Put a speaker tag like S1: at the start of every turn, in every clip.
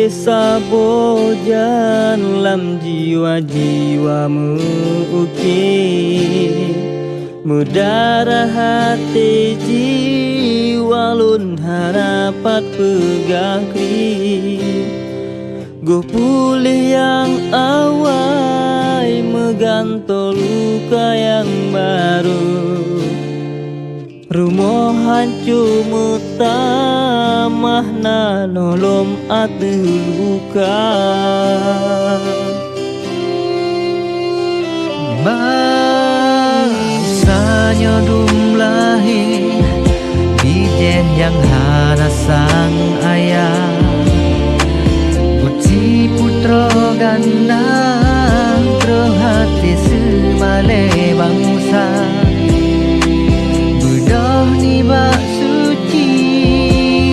S1: sabojan lam jiwa-jiwamu ukir mudara hati jiwa lun harapat pegakri go pulih yang awai meganto luka yang baru rumoh hancur mutamah na nolom atu luka
S2: masanya dumlahi bijeh yang hana sang ayah puji putra gandang terhati semale bangsa bedah ni bak suci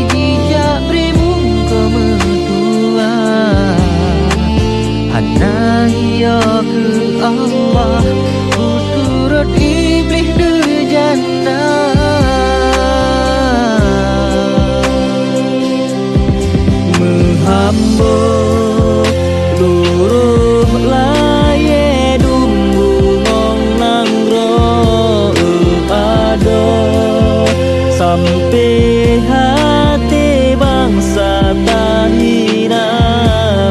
S2: jijak primun kemetua hana hiya ke Allah turut iblis derjana
S1: menghambo luruh laye dumbu ngong nangro ado sampai hati bangsa tahina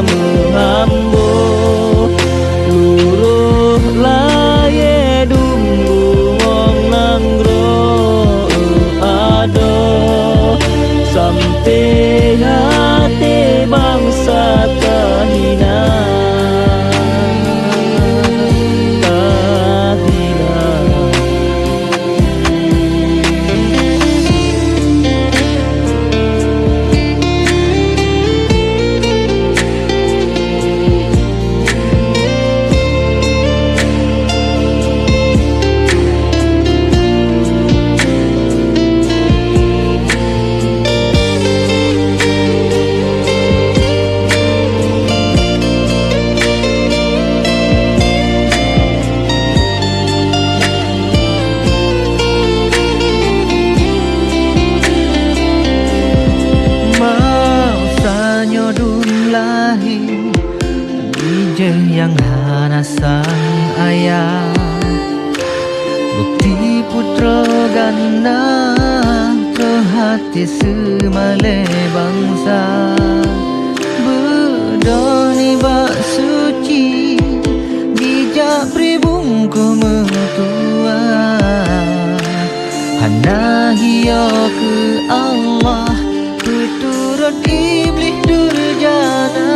S1: menghambo luruh laye dumbu ngong nangro ado sampai hati bangsa tahina
S2: yang hana sang ayah bukti putra gandang terhati semale bangsa bedoni bak suci bijak pribung kemetua hana hiya ke Allah turut iblis durjana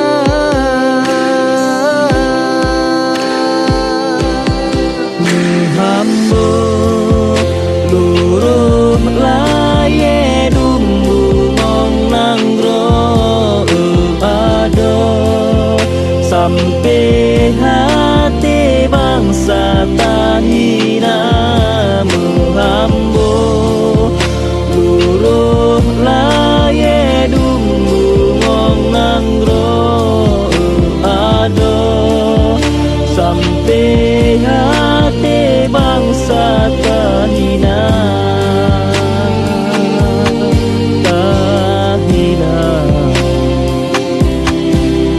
S1: hambo luruh laye dumbu ngong nangro ado sampai hati bangsa tahina menghambo luruh laye dumbu ngong nangro ado sampai hati bangsa tahina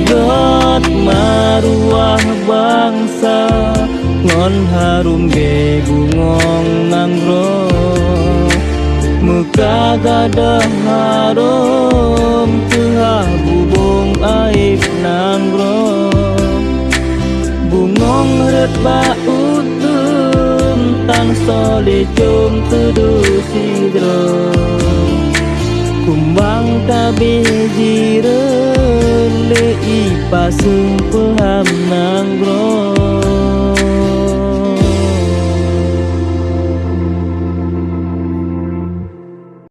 S1: God maruah bangsa ngon harum begungong nangro muka gadah harum tengah bubung aib nangro bungong ret ba utum tang sole jom teduh sidro kumbang kabeh jiren le ipasung paham nangro